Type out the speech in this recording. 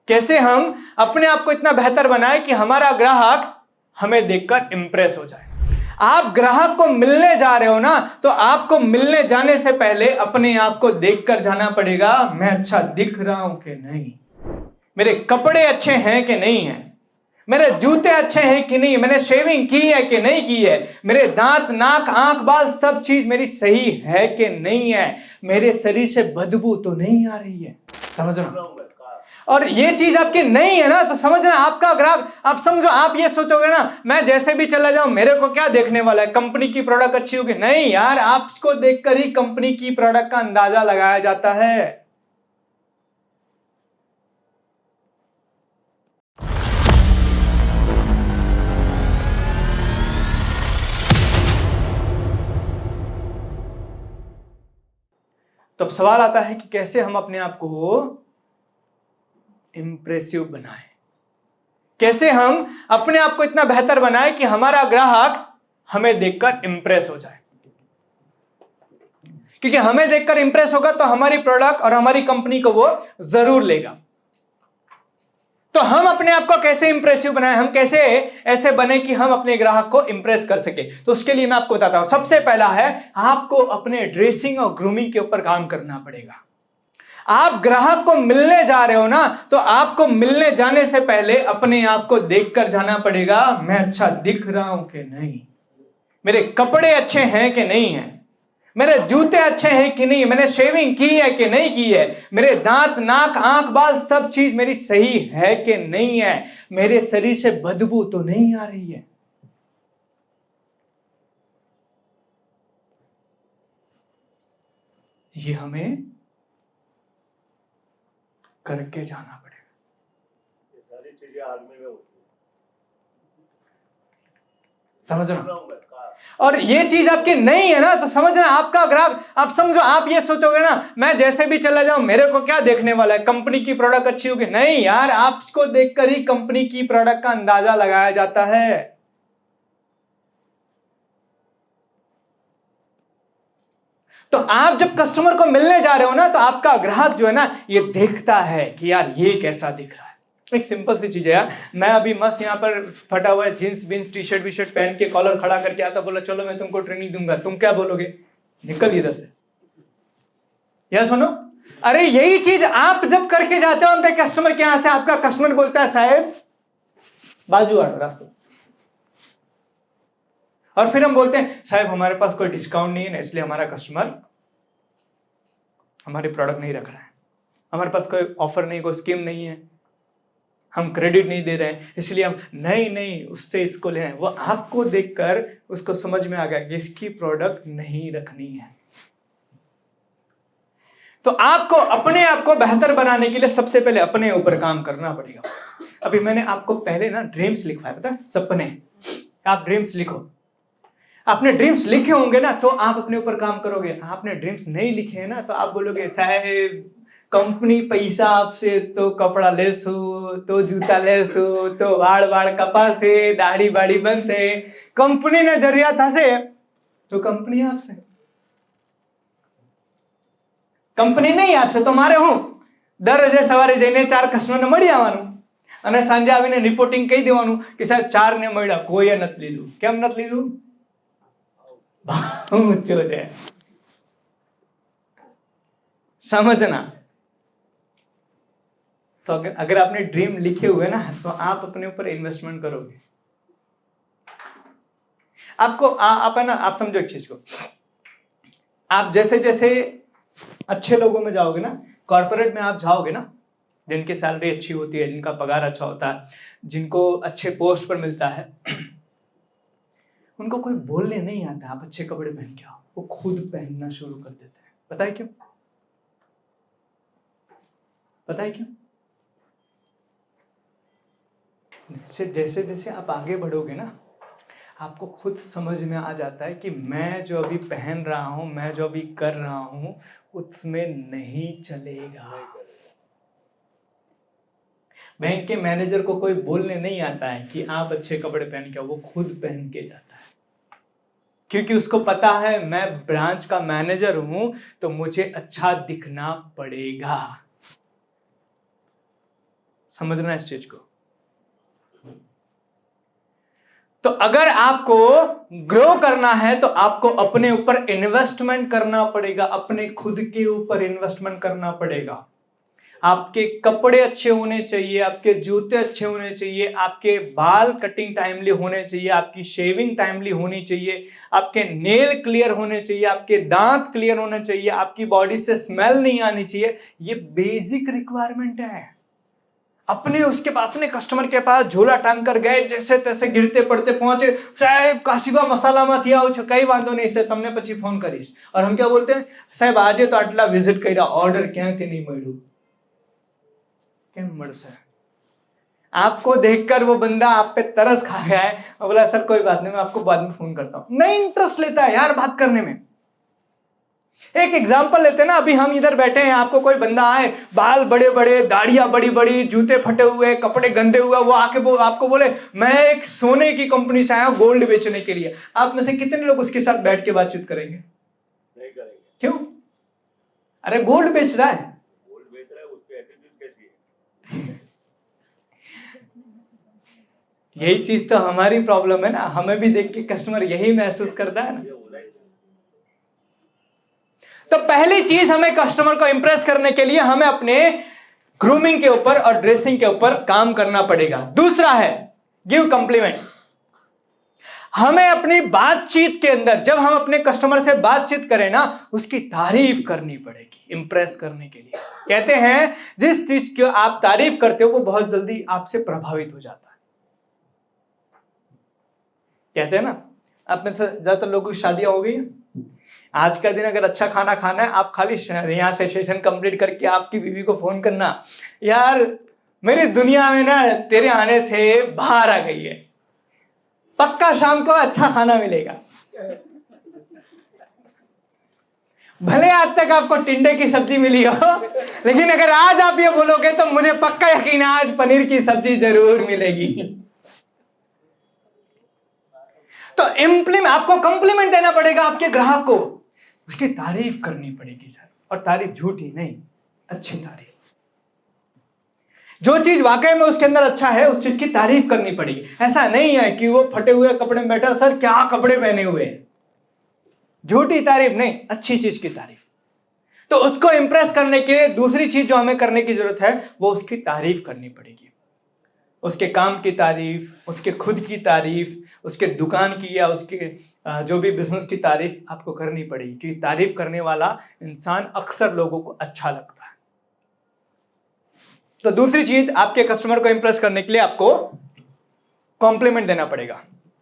कैसे हम अपने आप को इतना बेहतर बनाए कि हमारा ग्राहक हमें देखकर इंप्रेस हो जाए। आप ग्राहक को मिलने जा रहे हो ना, तो आपको मिलने जाने से पहले अपने आप को देखकर जाना पड़ेगा। मैं अच्छा दिख रहा हूं कि नहीं, मेरे कपड़े अच्छे हैं कि नहीं है, मेरे जूते अच्छे हैं कि नहीं, मैंने शेविंग की है कि नहीं की है, मेरे दांत नाक आंख बाल सब चीज मेरी सही है कि नहीं है, मेरे शरीर से बदबू तो नहीं आ रही है। समझ रहे हो? और ये चीज आपकी नहीं है ना, तो समझना आपका ग्राहक, आप समझो, आप ये सोचोगे ना मैं जैसे भी चला जाऊं मेरे को क्या देखने वाला है, कंपनी की प्रोडक्ट अच्छी होगी। नहीं यार, आपको देखकर ही कंपनी की प्रोडक्ट का अंदाजा लगाया जाता है। तब सवाल आता है कि कैसे हम अपने आप को इंप्रेसिव बनाएं, कैसे हम अपने आप को इतना बेहतर बनाएं कि हमारा ग्राहक हमें देखकर इंप्रेस हो जाए। क्योंकि हमें देखकर इंप्रेस होगा तो हमारी प्रोडक्ट और हमारी कंपनी को वो जरूर लेगा। तो हम अपने आप को कैसे इंप्रेसिव बनाएं, हम कैसे ऐसे बने कि हम अपने ग्राहक को इंप्रेस कर सके। तो उसके लिए मैं आपको बताता हूं, सबसे पहला है आपको अपने ड्रेसिंग और ग्रूमिंग के ऊपर काम करना पड़ेगा। आप ग्राहक को मिलने जा रहे हो ना, तो आपको मिलने जाने से पहले अपने आप को देखकर जाना पड़ेगा। मैं अच्छा दिख रहा हूं कि नहीं, मेरे कपड़े अच्छे हैं कि नहीं है, मेरे जूते अच्छे हैं कि नहीं, मैंने शेविंग की है कि नहीं की है, मेरे दांत नाक आंख बाल सब चीज मेरी सही है कि नहीं है, मेरे शरीर से बदबू तो नहीं आ रही है। ये हमें करके जाना पड़ेगा। ये सारी चीजें आदमी में होती है। समझना। और ये चीज आपकी नहीं है ना, तो समझना आपका ग्राहक, आप समझो, आप ये सोचोगे ना मैं जैसे भी चला जाऊं मेरे को क्या देखने वाला है, कंपनी की प्रोडक्ट अच्छी होगी। नहीं यार, आपको देखकर ही कंपनी की प्रोडक्ट का अंदाजा लगाया जाता है। तो आप जब कस्टमर को मिलने जा रहे हो ना, तो आपका ग्राहक जो है ना, ये देखता है कि यार ये कैसा दिख रहा है। एक सिंपल सी चीज है यार, मैं अभी मस्त यहाँ पर फटा हुआ है जींस बींस टी शर्ट पहन के कॉलर खड़ा करके आता, बोला चलो मैं तुमको ट्रेनिंग दूंगा, तुम क्या बोलोगे? निकल इधर से। या सुनो, अरे यही चीज आप जब करके जाते हो उनके कस्टमर के यहां से, आपका कस्टमर बोलता है साहब बाजू हटो रास्ते। और फिर हम बोलते हैं साहब हमारे पास कोई डिस्काउंट नहीं है ना, इसलिए हमारा कस्टमर हमारी प्रोडक्ट नहीं रख रहा है, हमारे पास कोई ऑफर नहीं, कोई स्कीम नहीं है, हम क्रेडिट नहीं दे रहे हैं, इसलिए हम नहीं उससे इसको ले रहे हैं। वो आपको देखकर उसको समझ में आ गया कि इसकी प्रोडक्ट नहीं रखनी है। तो आपको अपने आप को बेहतर बनाने के लिए सबसे पहले अपने ऊपर काम करना पड़ेगा। अभी मैंने आपको पहले ना ड्रीम्स लिखवाया, पता है, सपने। आप ड्रीम्स लिखो, आपने ड्रीम्स लिखे होंगे ना तो आप अपने ऊपर काम करोगे। आपने ड्रीम्स नहीं लिखे हैं ना तो आप बोलोगे साहब कंपनी पैसा आपसे तो कपड़ा ले सो, तो जूता ले सो, तो वाड़ कपा से, दाढ़ी बाड़ी बन से, कंपनी ने जरिया था से तो कंपनी आपसे, કંપની નહીં આપશે તો મારે હું દરરોજ સવારે જઈને 4 કસ્ટમરને મળી આવવાનું અને સાંજે આવીને રિપોર્ટિંગ કહી દેવાનું કે સાહેબ 4 ને મળ્યા, કોઈએ નથી લીધું. કેમ નથી લીધું? ભાવ ઊંચો છે. समझना। तो अगर आपने ड्रीम लिखे हुए ना तो आप अपने ऊपर इन्वेस्टमेंट करोगे। आपको आप है ना, आप समझो एक चीज को, आप जैसे जैसे अच्छे लोगों में जाओगे ना, कॉर्पोरेट में आप जाओगे ना, जिनकी सैलरी अच्छी होती है, जिनका पगार अच्छा होता है, जिनको अच्छे पोस्ट पर मिलता है, उनको कोई बोलने नहीं आता आप अच्छे कपड़े पहन के आओ, वो खुद पहनना शुरू कर देते हैं। पता है क्यों? पता है क्यों? जैसे जैसे आप आगे बढ़ोगे ना, आपको खुद समझ में आ जाता है कि मैं जो अभी पहन रहा हूं, मैं जो अभी कर रहा हूं, उसमें नहीं चलेगा। बैंक के मैनेजर को कोई बोलने नहीं आता है कि आप अच्छे कपड़े पहन के आओ, वो खुद पहन के जाता है, क्योंकि उसको पता है मैं ब्रांच का मैनेजर हूं तो मुझे अच्छा दिखना पड़ेगा। समझना इस चीज को। तो अगर आपको ग्रो करना है तो आपको अपने ऊपर इन्वेस्टमेंट करना पड़ेगा, अपने खुद के ऊपर इन्वेस्टमेंट करना पड़ेगा। आपके कपड़े अच्छे होने चाहिए, आपके जूते अच्छे होने चाहिए, आपके बाल कटिंग टाइमली होने चाहिए, आपकी शेविंग टाइमली होनी चाहिए, आपके नेल क्लियर होने चाहिए, आपके दांत क्लियर होने चाहिए, आपकी बॉडी से स्मेल नहीं आनी चाहिए। ये बेसिक रिक्वायरमेंट है। अपने कस्टमर के पास झोला टांग कर गए, जैसे तैसे गिरते पड़ते पहुंचे, साहब काशीबा मसाला मत आओ छो, कई वांधो नहीं से तमने પછી फोन करीश। और हम क्या बोलते हैं, साहब आज तो आटला विजिट कर्या, ऑर्डर क्यांथी नहीं मळ्યું, केम मळશે? आपको देखकर वो बंदा आप पे तरस खा गया है और बोला सर कोई बात नहीं, मैं आपको बाद में फोन करता हूं। नहीं इंटरेस्ट लेता है यार बात करने में। एक एग्जांपल लेते हैं ना, अभी हम इधर बैठे हैं, आपको कोई बंदा आए, बाल बड़े बड़े, दाढ़ियां बड़ी बड़ी, जूते फटे हुए, कपड़े गंदे हुए, वो आके आपको बोले मैं एक सोने की कंपनी से आया हूं गोल्ड बेचने के लिए। आप में से कितने लोग उसके साथ बैठ के बातचीत करेंगे? नहीं करेंगे। क्यों? अरे गोल्ड बेच रहा है, गोल्ड बेच रहा है, उसकी एटीट्यूड कैसी है? यही चीज तो हमारी प्रॉब्लम है ना, हमें भी देख के कस्टमर यही महसूस करता है ना। ये होना ही चाहिए। तो पहली चीज हमें कस्टमर को इंप्रेस करने के लिए हमें अपने ग्रूमिंग के ऊपर और ड्रेसिंग के ऊपर काम करना पड़ेगा। दूसरा है गिव कॉम्प्लीमेंट। हमें अपनी बातचीत के अंदर, जब हम अपने कस्टमर से बातचीत करें ना, उसकी तारीफ करनी पड़ेगी इंप्रेस करने के लिए। कहते हैं जिस चीज की आप तारीफ करते हो वो बहुत जल्दी आपसे प्रभावित हो जाता है। कहते हैं ना, आप में से ज्यादातर लोगों की शादियां हो गई हैं, आज का दिन अगर अच्छा खाना खाना है, आप खाली यहाँ से सेशन कंप्लीट करके आपकी बीवी को फोन करना, यार मेरी दुनिया में ना तेरे आने से बाहर आ गई है, पक्का शाम को अच्छा खाना मिलेगा। भले आज तक आपको टिंडे की सब्जी मिली हो, लेकिन अगर आज आप ये बोलोगे तो मुझे पक्का यकीन है आज पनीर की सब्जी जरूर मिलेगी। तो आपको कॉम्प्लीमेंट देना पड़ेगा आपके ग्राहक को, उसकी तारीफ करनी पड़ेगी सर, और तारीफ झूठी नहीं, अच्छी तारीफ। जो चीज वाकई में उसके अंदर अच्छा है उस चीज की तारीफ करनी पड़ेगी। ऐसा नहीं है कि वो फटे हुए कपड़े में बैठा, सर क्या कपड़े पहने हुए हैं, झूठी तारीफ नहीं, अच्छी चीज की तारीफ। तो उसको इंप्रेस करने के लिए दूसरी चीज जो हमें करने की जरूरत है वो उसकी तारीफ करनी पड़ेगी। उसके काम की तारीफ, उसके खुद की तारीफ, उसके दुकान की या उसके जो भी बिजनेस की तारीफ आपको करनी पड़ेगी, क्योंकि तारीफ करने वाला इंसान अक्सर लोगों को अच्छा लगता है। तो दूसरी चीज, आपके कस्टमर को इंप्रेस करने के लिए आपको कॉम्प्लीमेंट देना पड़ेगा।